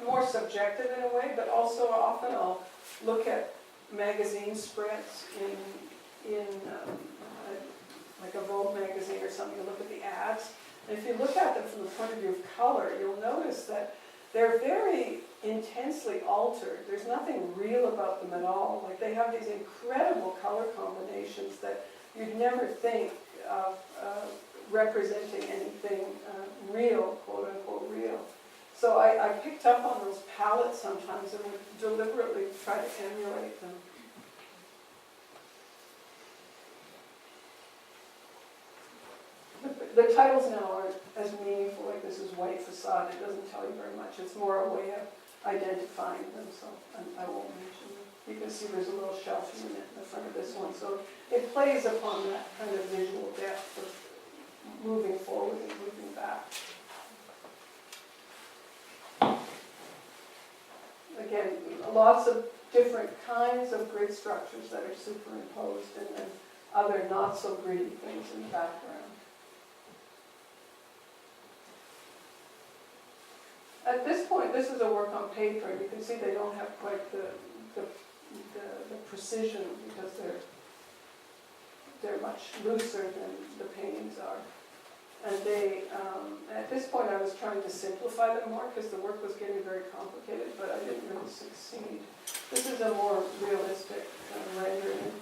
more subjective in a way, but also often I'll look at magazine spreads in like a Vogue magazine or something. You look at the ads, and if you look at them from the point of view of color, you'll notice that they're very intensely altered. There's nothing real about them at all. Like, they have these incredible color combinations that you'd never think of representing anything real, quote unquote real. So I picked up on those palettes sometimes and would deliberately try to emulate them. The titles now aren't as meaningful, like this is White Facade. It doesn't tell you very much. It's more a way of identifying them, so I won't mention them. You can see there's a little shelf in the front of this one, so it plays upon that kind of visual depth of moving forward and moving back. Again, lots of different kinds of grid structures that are superimposed, and then other not so gritty things in the background. At this point, this is a work on paper, and you can see they don't have quite the precision because they're much looser than the paintings are. And they, at this point, I was trying to simplify them more because the work was getting very complicated, but I didn't really succeed. This is a more realistic rendering.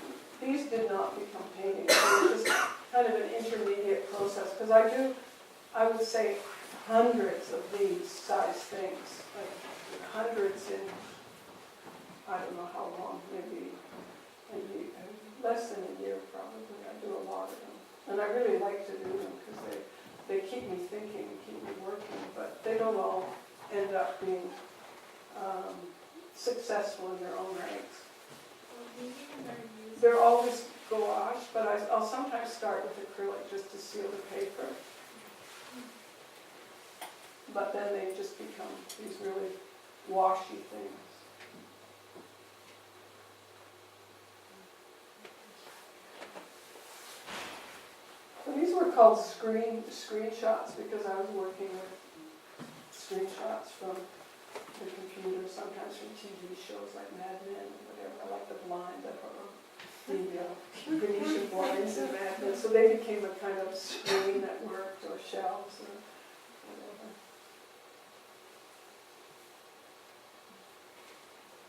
These did not become paintings. They were just kind of an intermediate process, because I would say, hundreds of these size things, like hundreds in, I don't know how long, maybe less than a year probably. I do a lot of them. And I really like to do them because they keep me thinking, keep me working, but they don't all end up being successful in their own rights. They're always gouache, but I'll sometimes start with acrylic just to seal the paper. But then they just become these really washy things. So these were called screenshots because I was working with screenshots from the computer, sometimes from TV shows like Mad Men or whatever. I like the Venetian blinds and Mad Men. So they became a kind of screen that worked, or shelves or whatever.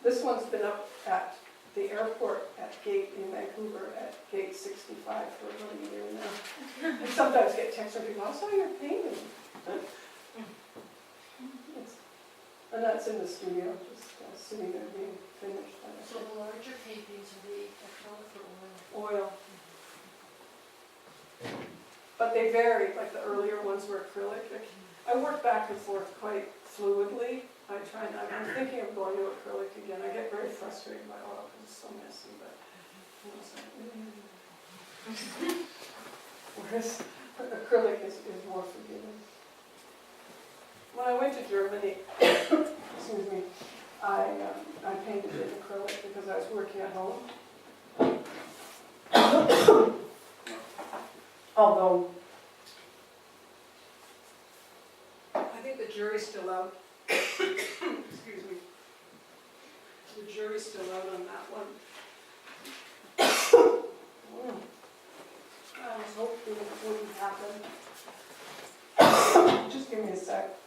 This one's been up at the airport at gate in Vancouver at gate 65 for about a year now. I sometimes get texts from people, I saw your painting. And that's in the studio, just sitting there being finished. So the larger paintings are the acrylic or oil? Oil. But they vary, like the earlier ones were acrylic. I work back and forth quite fluidly. I'm thinking of going to acrylic again. I get very frustrated by oil because it's so messy, but whereas acrylic is more forgiving. When I went to Germany, excuse me, I painted in acrylic because I was working at home. Although, I think the jury's still out. Excuse me. The jury's still out on that one. I was hoping it wouldn't happen. Just give me a sec.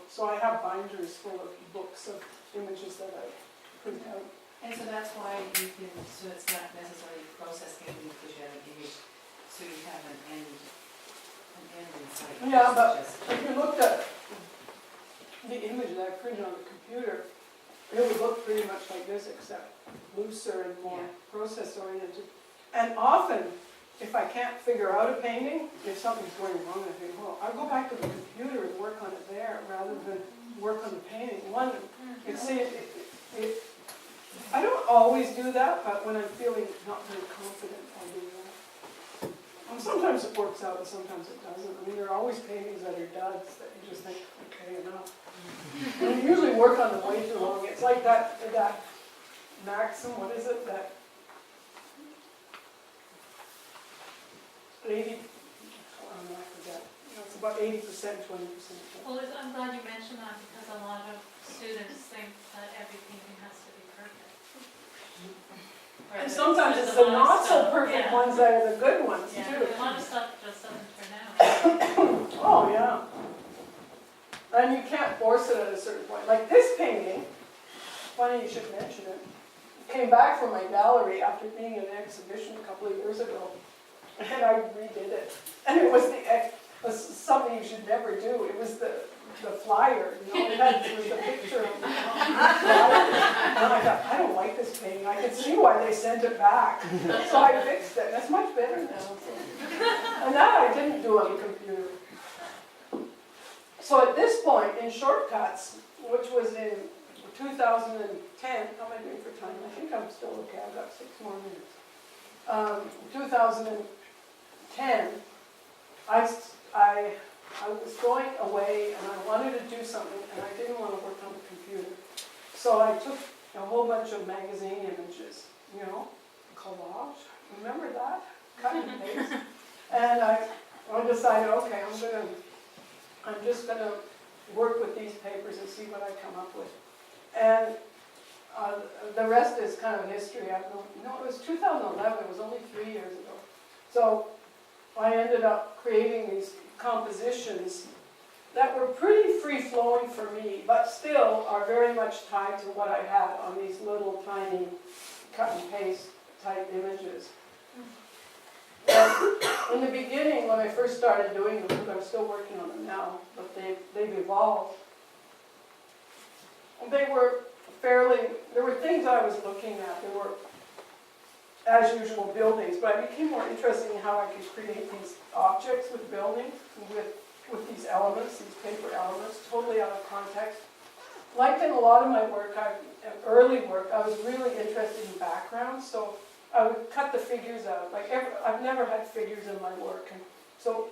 So I have binders full of books of images that I print out. And so that's why you can, so it's not necessarily process painting because you have an image, so you have an end inside. Yeah, but if you looked at the image that I printed on the computer, it would look pretty much like this, except looser and more process oriented. And often, if I can't figure out a painting, if something's going wrong, I think, well, I'll go back to the computer and work on it there rather than work on the painting. I don't always do that, but when I'm feeling not very confident, I'll do that. And sometimes it works out and sometimes it doesn't. I mean, there are always paintings that are duds that you just think, okay, enough. And you usually work on them way too long. It's like that maxim, what is it, that 80, I forget. It's about 80%, 20%. Well, I'm glad you mentioned that because a lot of students think that every painting has to be perfect. And sometimes it's the not so perfect ones that are the good ones too. Yeah, a lot of stuff just doesn't turn out. Oh yeah. And you can't force it at a certain point. Like this painting, funny you should mention it, came back from my gallery after being in an exhibition a couple of years ago. And I redid it. And it was something you should never do. It was the flyer, it was the picture of the flyer. And I thought, I don't like this painting. I could see why they sent it back. So I fixed it. That's much better now. And that I didn't do on the computer. So at this point, in Shortcuts, which was in 2010, how am I doing for time? I think I'm still okay. I've got 6 more minutes. 2010, I was going away and I wanted to do something and I didn't want to work on the computer. So I took a whole bunch of magazine images, collage, remember that? Cut and paste. And I decided, okay, I'm just gonna work with these papers and see what I come up with. And the rest is kind of history. It was 2011, it was only 3 years ago. So I ended up creating these compositions that were pretty free-flowing for me, but still are very much tied to what I had on these little tiny cut and paste type images. And in the beginning, when I first started doing them, because I'm still working on them now, but they've evolved. There were things I was looking at. There were, as usual, buildings, but I became more interested in how I could create these objects with buildings, with these elements, these paper elements, totally out of context. Like in a lot of my work, early work, I was really interested in backgrounds, so I would cut the figures out. I've never had figures in my work, and so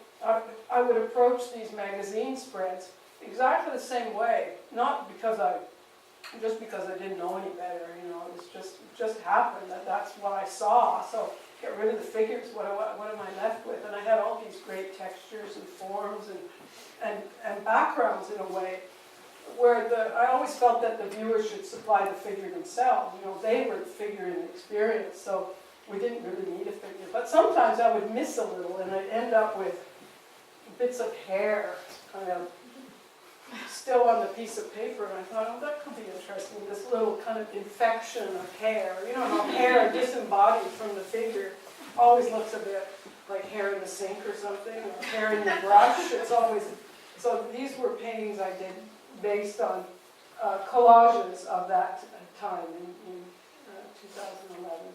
I would approach these magazine spreads exactly the same way, not just because I didn't know any better, it was just happened that that's what I saw. So get rid of the figures, what am I left with? And I had all these great textures and forms and backgrounds in a way, where I always felt that the viewer should supply the figure themselves. They were the figure in the experience, so we didn't really need a figure. But sometimes I would miss a little, and I'd end up with bits of hair kind of still on the piece of paper, and I thought, oh, that could be interesting, this little kind of infection of hair. You know how hair disembodied from the figure always looks a bit like hair in the sink or something, or hair in the brush. It's always, so these were paintings I did based on collages of that time in 2011.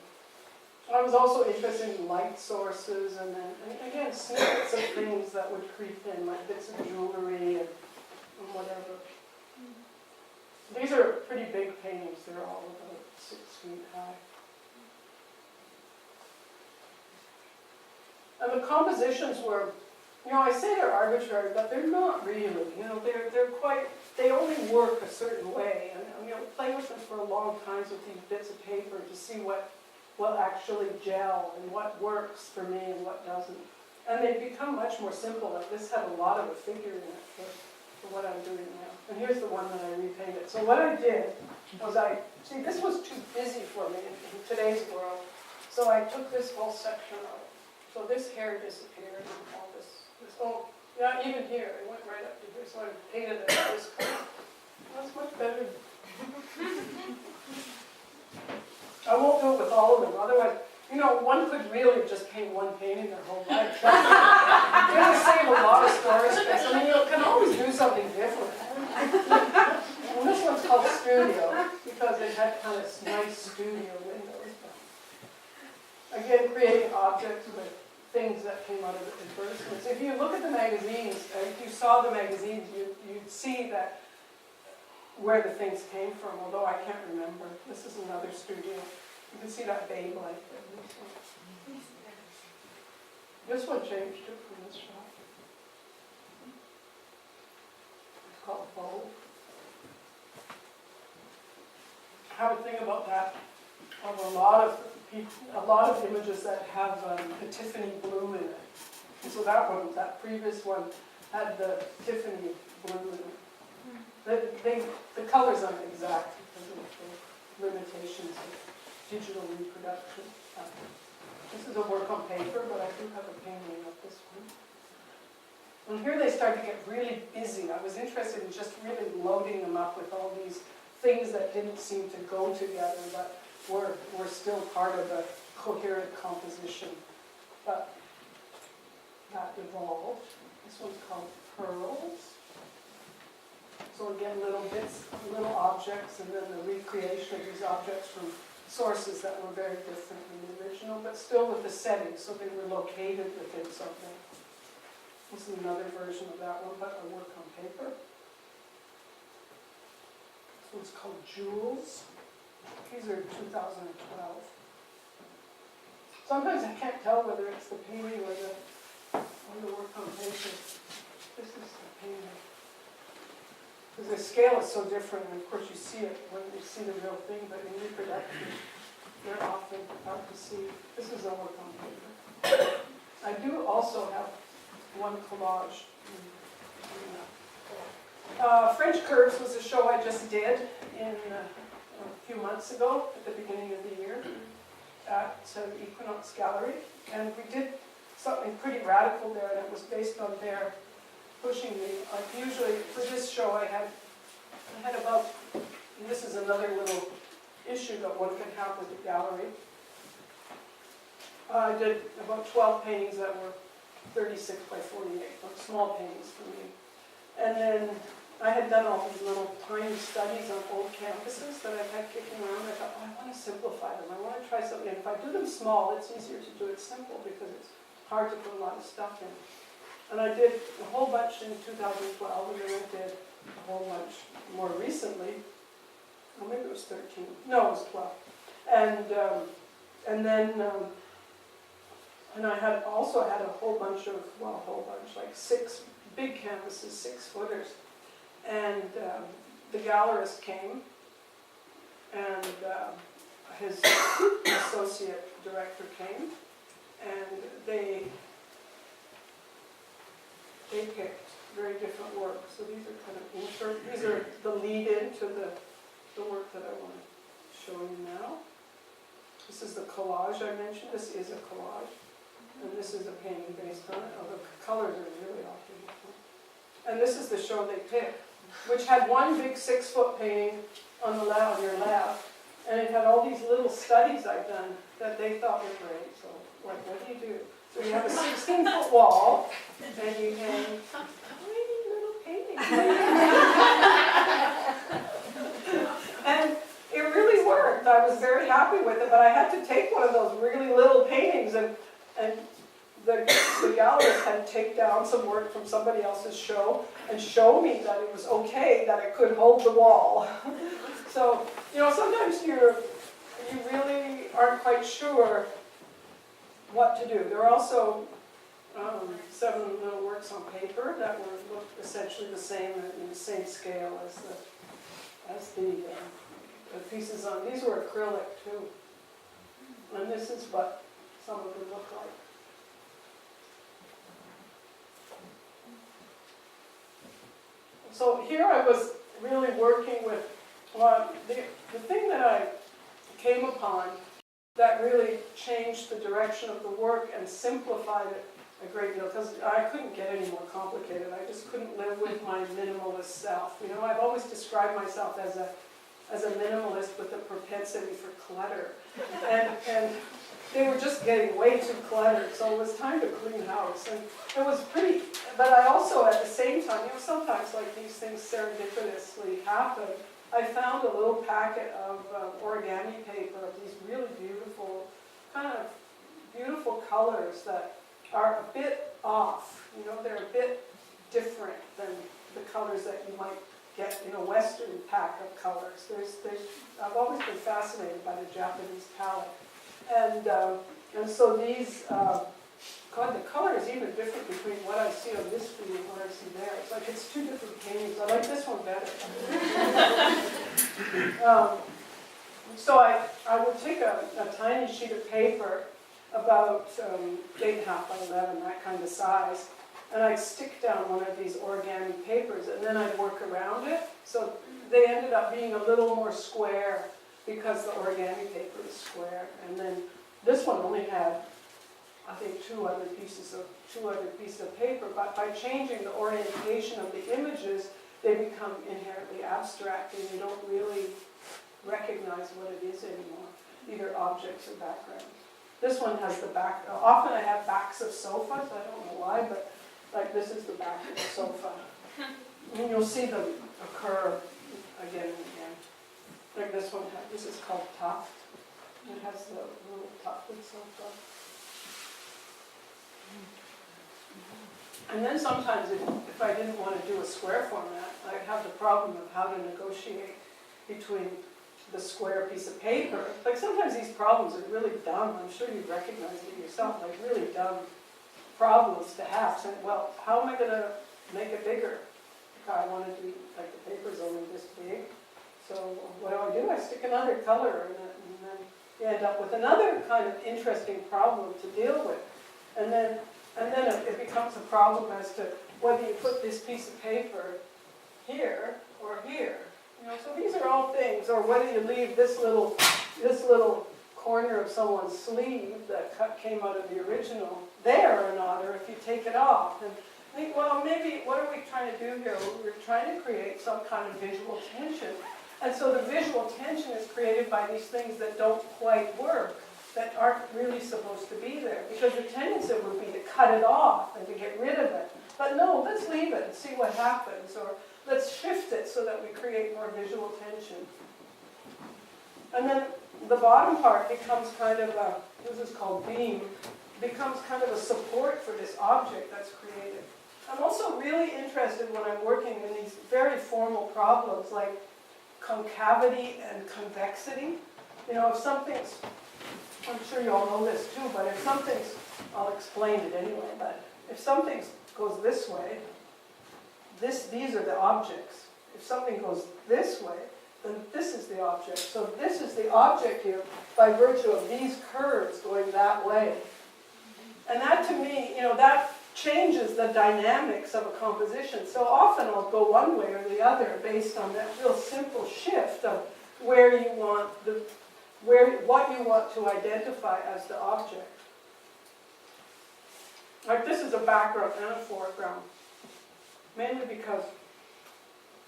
I was also interested in light sources, and then, again, snippets of things that would creep in, like bits of jewelry and whatever. These are pretty big paintings. They're all about 6 feet high. And the compositions were, I say they're arbitrary, but they're not really. They're quite, they only work a certain way. And play with them for a long time with these bits of paper to see what will actually gel and what works for me and what doesn't. And they've become much more simple. Like this had a lot of a figure in it for what I'm doing now. And here's the one that I repainted. So what I did was this was too busy for me in today's world. So I took this whole section out. So this hair disappeared and all this, yeah, even here, it went right up to here. So I painted it this color. That's much better. I won't do it with all of them, otherwise, one could really just paint one painting their whole life. It's going to save a lot of storage space. You can always do something different. And this one's called Studio, because it had kind of nice studio windows. Again, creating objects with things that came out of the advertisements. If you look at the magazines, if you saw the magazines, you'd see that where the things came from, although I can't remember. This is another studio. You can see that Babe light there. This one changed too from this shot. It's called Bow. I have a thing about that. Of a lot of images that have Tiffany blue in it. And so that previous one had the Tiffany blue in it. The colors aren't exact because of the limitations of digital reproduction. This is a work on paper, but I do have a painting of this one. And here they start to get really busy. I was interested in just really loading them up with all these things that didn't seem to go together, but were still part of a coherent composition. But that evolved. This one's called Pearls. So again, little bits, little objects, and then the recreation of these objects from sources that were very different than the original, but still with the setting, so they were located within something. This is another version of that one, but a work on paper. This one's called Jewels. These are 2012. Sometimes I can't tell whether it's the painting or the work on paper. This is the painting. Because the scale is so different, and of course you see it when you see the real thing, but in reproduction, they're often hard to see. This is a work on paper. I do also have one collage. French Curves was a show I just did a few months ago, at the beginning of the year, at Equinox Gallery. And we did something pretty radical there, and it was based on their pushing me. Like usually, for this show, I had about, and this is another little issue that one can have with the gallery. I did about 12 paintings that were 36 by 48, like small paintings for me. And then I had done all these little tiny studies on old canvases that I've had kicking around. I thought, oh, I want to simplify them. I want to try something. And if I do them small, it's easier to do it simple because it's hard to put a lot of stuff in. And I did a whole bunch in 2012, and then I did a whole bunch more recently. Oh, maybe it was 13. No, it was 12. And then I had also had a whole bunch of, well, a whole bunch, like 6 big canvases, 6-footers. And the gallerist came, and his associate director came, and they picked very different work. So these are kind of these are the lead-in to the work that I want to show you now. This is the collage I mentioned. This is a collage. And this is a painting based on it. Oh, the colors are really awfully different. And this is the show they picked, which had one big 6-foot painting on the left, on your left, and it had all these little studies I'd done that they thought were great. So, like, what do you do? So you have a 16-foot wall, and you hang tiny little paintings. And it really worked. I was very happy with it, but I had to take one of those really little paintings, and the gallerist had to take down some work from somebody else's show and show me that it was okay, that it could hold the wall. So, you know, sometimes you really aren't quite sure what to do. There are also 7 little works on paper that look essentially the same, in the same scale as the pieces on. These were acrylic too. And this is what some of them look like. So here I was really working with, well, the thing that I came upon that really changed the direction of the work and simplified it a great deal, because I couldn't get any more complicated. I just couldn't live with my minimalist self. You know, I've always described myself as a minimalist with a propensity for clutter. And they were just getting way too cluttered, so it was time to clean house. And it was pretty, but I also, at the same time, you know, sometimes like these things serendipitously happen. I found a little packet of origami paper of these really beautiful, kind of beautiful colors that are a bit off. You know, they're a bit different than the colors that you might get in a Western pack of colors. I've always been fascinated by the Japanese palette. And so these, God, the color is even different between what I see on this screen and what I see there. It's like it's 2 different paintings. I like this one better. So I would take a tiny sheet of paper, about 8.5 by 11, that kind of size, and I'd stick down one of these origami papers, and then I'd work around it. So they ended up being a little more square because the origami paper is square. And then this one only had, I think, 2 other pieces of paper. But by changing the orientation of the images, they become inherently abstract, and you don't really recognize what it is anymore, either objects or backgrounds. This one has the back. Often I have backs of sofas. I don't know why, but like this is the back of the sofa. And you'll see them occur again and again. Like this one, this is called Tuft. It has the little tufted sofa. And then sometimes if I didn't want to do a square format, I'd have the problem of how to negotiate between the square piece of paper. Like sometimes these problems are really dumb. I'm sure you've recognized it yourself, like really dumb problems to have. So, well, how am I going to make it bigger? If I want to do like the paper's only this big. So what do? I stick another color in it, and then you end up with another kind of interesting problem to deal with. And then it becomes a problem as to whether you put this piece of paper here or here. So these are all things, or whether you leave this little corner of someone's sleeve that came out of the original there or not, or if you take it off. And think, well, maybe, what are we trying to do here? We're trying to create some kind of visual tension. And so the visual tension is created by these things that don't quite work, that aren't really supposed to be there. Because the tendency would be to cut it off and to get rid of it. But no, let's leave it and see what happens. Or let's shift it so that we create more visual tension. And then the bottom part becomes kind of a, this is called beam, becomes kind of a support for this object that's created. I'm also really interested when I'm working in these very formal problems like concavity and convexity. If something's, I'm sure you all know this too, but if something's, I'll explain it anyway, but if something goes this way, these are the objects. If something goes this way, then this is the object. So this is the object here by virtue of these curves going that way. And that to me, that changes the dynamics of a composition. So often I'll go one way or the other based on that real simple shift of where you want what you want to identify as the object. Like this is a background and a foreground, mainly because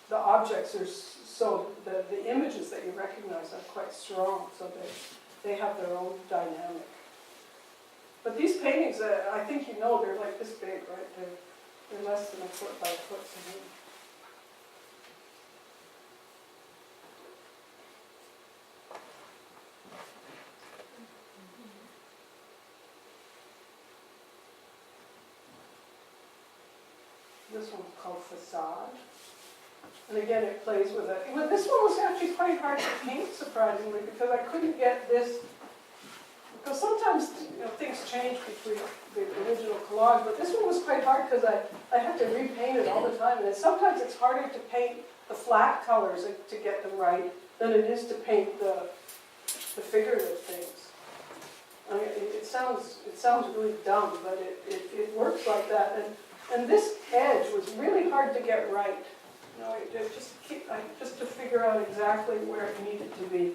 the objects are so, the images that you recognize are quite strong, so they have their own dynamic. But these paintings, I think they're like this big, right? They're less than a foot by a foot to me. This one's called Facade. And again, it plays with it. This one was actually quite hard to paint, surprisingly, because I couldn't get this. Because sometimes things change between the original collage, but this one was quite hard because I had to repaint it all the time. And sometimes it's harder to paint the flat colors to get them right than it is to paint the figurative things. I mean, it sounds really dumb, but it works like that. And this edge was really hard to get right. Just to figure out exactly where it needed to be.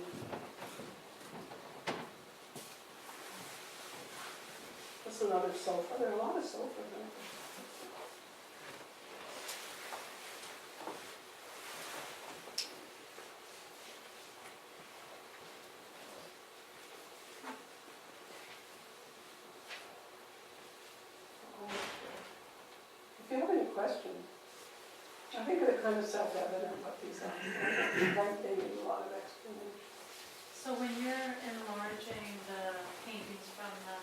That's another sofa. There are a lot of sofas, aren't there? If you have any questions, I think they're kind of self-evident what these are. They need a lot of explanation. So when you're enlarging the paintings from the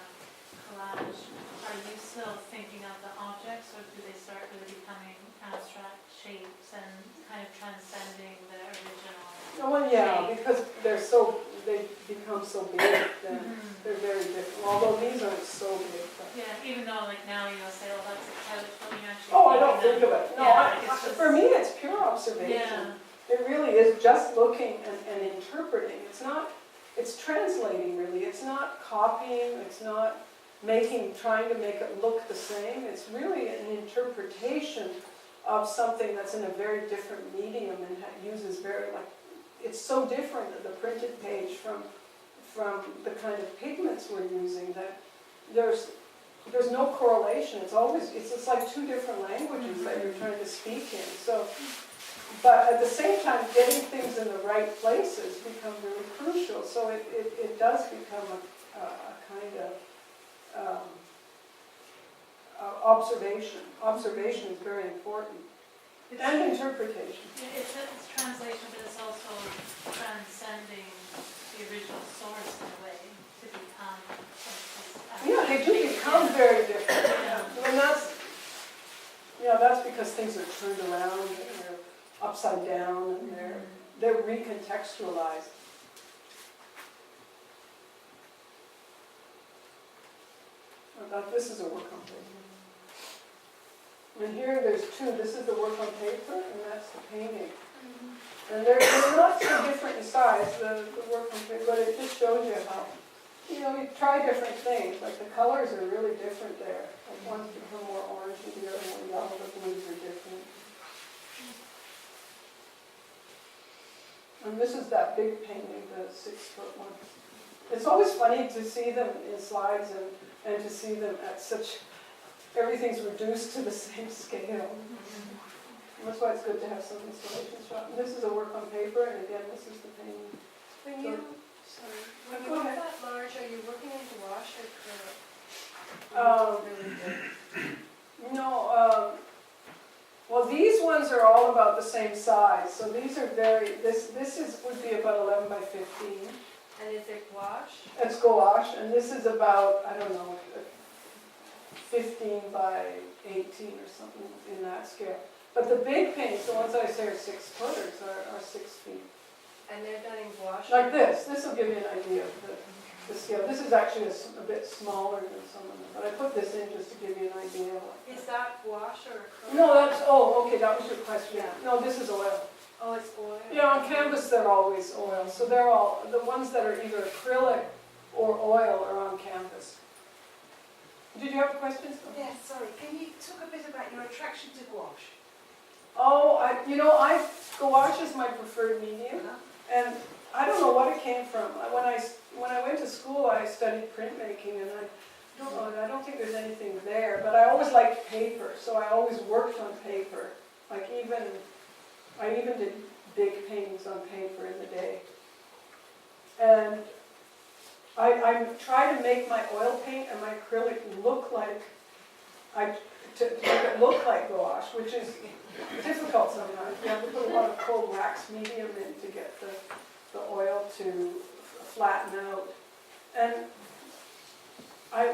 collage, are you still thinking of the objects, or do they start really becoming abstract shapes and kind of transcending the original? Well, yeah, because they become so big, then they're very different. Although these aren't so big. But Yeah, even though now say, oh, that's a couch, when you actually I don't think of it. No, Yeah, it's just, for me it's pure observation. yeah. It really is just looking and interpreting. It's translating really. It's not copying, it's not trying to make it look the same. It's really an interpretation of something that's in a very different medium and uses it's so different, the printed page from the kind of pigments we're using, that there's no correlation. It's just like two different languages that you're trying to speak in. So, but at the same time, getting things in the right places becomes really crucial. So it does become a kind of observation. Observation is very important. And interpretation. It's translation, but it's also transcending the original source in a way to become something. Yeah, they do become very different. Yeah. And that's because things are turned around and they're upside down and they're recontextualized. This is a work on paper. And here there's two. This is the work on paper, and that's the painting. And they're not so different in size, the work on paper, but it just shows you how, you know, you try different things. Like the colors are really different there. Like one's become more orange and the other more yellow. The blues are different. And this is that big painting, the 6-foot one. It's always funny to see them in slides and to see them at such, everything's reduced to the same scale. And that's why it's good to have some installation shot. And this is a work on paper, and again, this is the painting. When you, sorry, when you Go work ahead. that large, are you working in gouache or acrylic? Really big. No, well, these ones are all about the same size. So these are would be about 11 by 15. And is it gouache? It's gouache, and this is about, I don't know, 15 by 18 or something in that scale. But the big paintings, the ones I say are 6-footers, are 6 feet. And they're done in gouache? Like this. This will give you an idea of the scale. This is actually a bit smaller than some of them, but I put this in just to give you an idea. Is that gouache or acrylic? No, okay, that was your question. Yeah. No, this is oil. Oh, it's oil? Yeah, on canvas they're always oil. So they're all, the ones that are either acrylic or oil are on canvas. Did you have a question? Yes, sorry. Can you talk a bit about your attraction to gouache? Oh, gouache is my preferred medium, and I don't know what it came from. When I went to school, I studied printmaking, and I don't think there's anything there. But I always liked paper, so I always worked on paper. Like I even did big paintings on paper in the day. And I try to make my oil paint and my acrylic look like to make it look like gouache, which is difficult sometimes. You have to put a lot of cold wax medium in to get the oil to flatten out. And I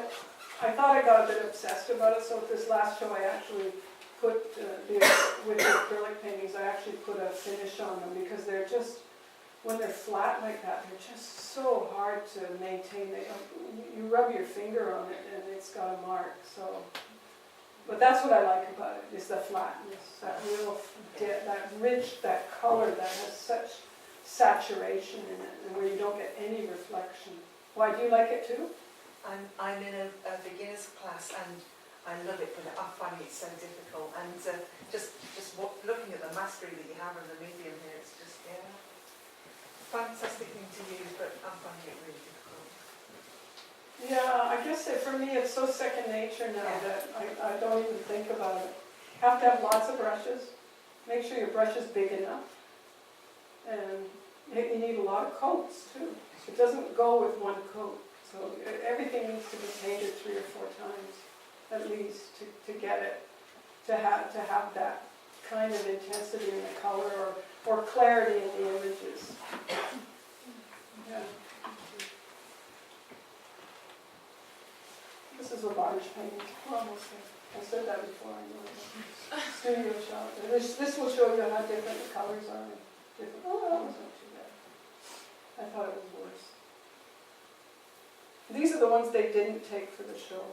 thought I got a bit obsessed about it, so at this last show I actually put, with the acrylic paintings, I actually put a finish on them because they're just, when they're flat like that, they're just so hard to maintain. You rub your finger on it and it's got a mark, so. But that's what I like about it, is the flatness, that rich, that color that has such saturation in it, and where you don't get any reflection. Why, do you like it too? I'm in a beginner's class and I love it, but I find it so difficult. And just looking at the mastery that you have in the medium here, it's just, fantastic thing to use, but I'm finding it really difficult. Yeah, I guess for me it's so second nature now Yeah. that I don't even think about it. Have to have lots of brushes. Make sure your brush is big enough. And you need a lot of coats too. It doesn't go with one coat. So everything needs to be painted 3 or 4 times at least to get it, to have that kind of intensity in the color or clarity in the images. Yeah. This is a large painting. Almost there. I said that before. I know. Studio shot. And this will show you how different the colors are. Oh, that was not too bad. I thought it was worse. These are the ones they didn't take for the show.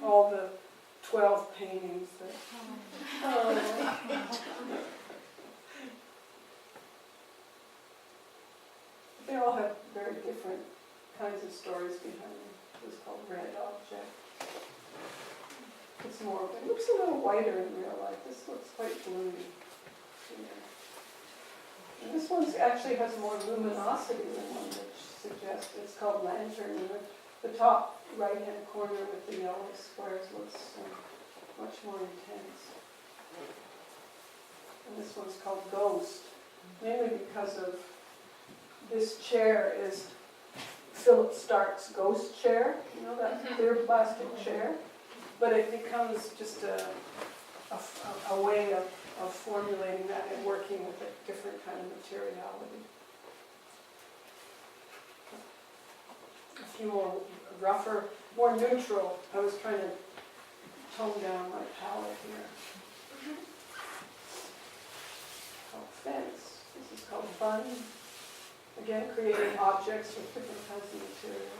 All the 12 paintings. They all have very different kinds of stories behind them. It's called Red Object. It looks a little whiter in real life. This looks quite bluey. And this one actually has more luminosity than one which suggests. It's called Lantern. And the top right-hand corner with the yellow squares looks much more intense. And this one's called Ghost, mainly because of this chair is Philip Stark's ghost chair, you know, that clear plastic chair, but it becomes just a way of formulating that and working with a different kind of materiality. A few more rougher, more neutral. I was trying to tone down my palette here. Called Fence. This is called Fun. Again, creating objects with different kinds of material.